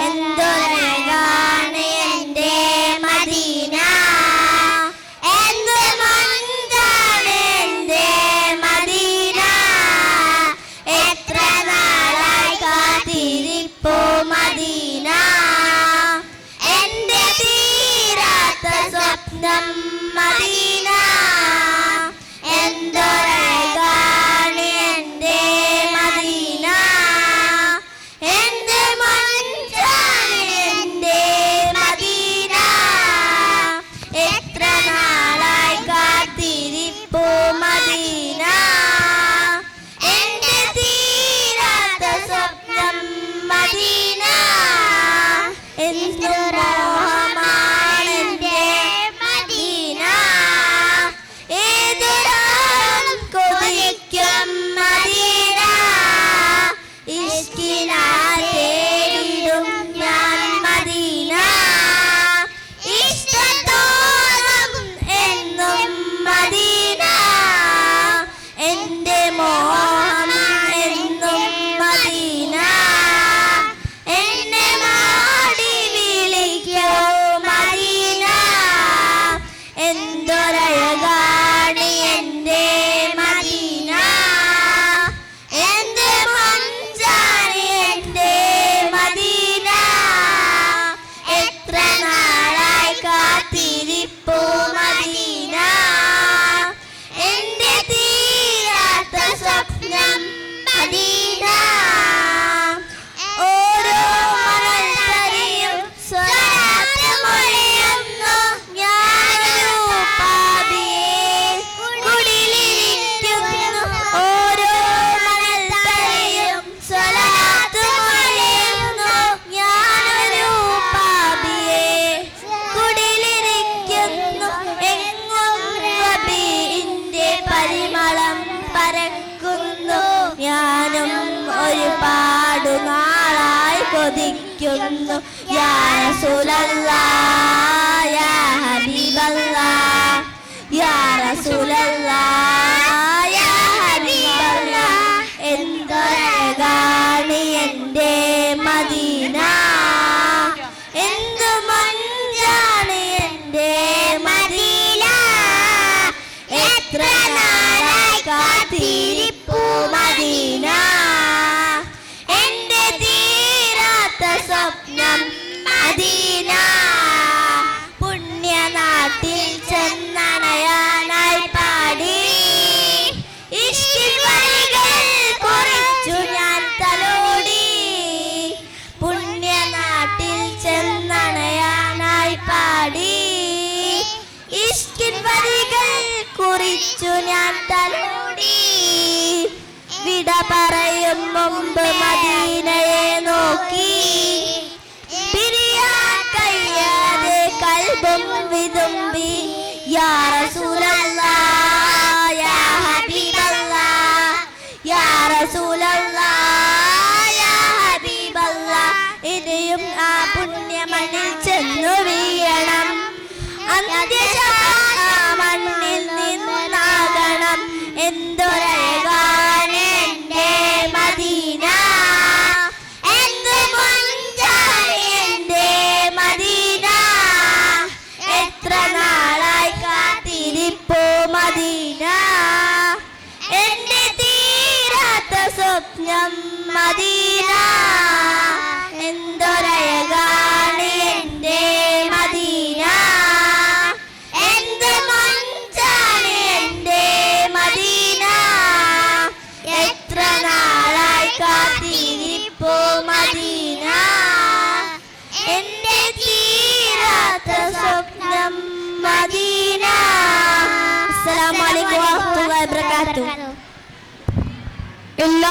എന്തൊരഴകാണ് എൻ്റെ മദീന, എന്ത് മഞ്ചാണ് എൻ്റെ മദീന. എത്ര നാളായി കാത്തിരിപ്പൂ മദീന, എൻ്റെ തീരാത്ത സ്വപ്നം മദീന. എന്തൊരഴകാണ് എൻ്റെ മദീന, എന്ത് മഞ്ചാണ് എൻ്റെ മദീന. എത്ര നാളായി കാത്തിരിപ്പൂ മദീന, എൻ്റെ തീരാത്ത സ്വപ്നം മദീന. എന്തൊരോഹമാണ് എൻ്റെ മദീന, ഏതൊരാളും കൊതിക്കും മദീന. ഇഷ്കിനാൽ തേടിടും ഞാൻ മദീന, ഇഷ്ടത്തോളം എന്നും മദീന. എൻ്റെ മോഹം എന്നും മദീന, എന്നെ മാടി വിളിക്കൂ മദീന. എന്തൊരഴകാണ് എൻ്റെ മദീന, എന്ത് മഞ്ചാണ് എൻ്റെ മദീന. എത്ര നാളായി കാത്തിരിപ്പൂ മദീന, എൻ്റെ തീരാത്ത സ്വപ്നം മദീന. ഓരോ മണൽത്തരിയും സ്വലാത്ത് മൊഴിയുന്നു ഞാനൊരു പാപിയെ കുടിലിരിക്കുന്നു. ഓരോ മണൽത്തരിയും സ്വലാത്ത് മൊഴിയുന്നു ഞാനൊരു പാപിയെ കുടിലിരിക്കുന്നു. എങ്ങും റബീഇന്റെ പരിമളം പരക്കുന്നു. ഞാനും ഒരുപാടു നാളായി കൊതിക്കുന്നു. യാ റസൂലല്ലാഹ് യാ ഹബീബല്ലാഹ്, യാ റസൂലല്ലാഹ് യാ ഹബീബല്ലാഹ്. എന്തൊരഴകാണ് എൻ്റെ മദീന, എന്ത് മഞ്ചാണ് എൻ്റെ മദീന. എത്ര നാളായി കാത്തിരിപ്പൂ മദീന, എൻ്റെ തീരാത്ത സ്വപ്നം മദീന. പുണ്യനാട്ടിൽ ചെന്നണയാനായി പാടി ഇഷ്കിൻ വരികൾ കുറിച്ചു ഞാൻ തലോടി. പുണ്യനാട്ടിൽ ചെന്നണയാനായി പാടി ഇഷ്കിൻ വരികൾ കുറിച്ചു ഞാൻ തലോടി. വിട പറയും മുമ്പ് മദീനയെ നോക്കി, പിരിയാൻ കഴിയാതെ കൽബും വിതുമ്പി. യാ റസൂലല്ലാഹ് യാ ഹബീബല്ലാഹ്, യാ റസൂലല്ലാഹ് യാ ഹബീബല്ലാഹ്. ഇനിയും ആ പുണ്യമണ്ണിൽ ചെന്നു വീഴണം, അന്ത്യശാസന മണ്ണിൽ നിന്നാകണം. എന്തൊരഴകാണ് എൻ്റെ മദീന, എന്ത് മഞ്ചാണ് എൻ്റെ മദീന. എത്ര നാളായി കാത്തിരിപ്പൂ മദീന, എൻ്റെ തീരാത്ത സ്വപ്നം മദീന. എന്തൊരഴകാണ് എൻ്റെ മദീന, എന്ത് മഞ്ചാണ് എൻ്റെ മദീന. എത്ര നാളായി കാത്തിരിപ്പൂ മദീന, എൻ്റെ തീരാത്ത സ്വപ്നം മദീന. അസ്സലാമു അലൈക്കും വറഹ്മത്തുള്ളാഹി വബറകാതുഹു.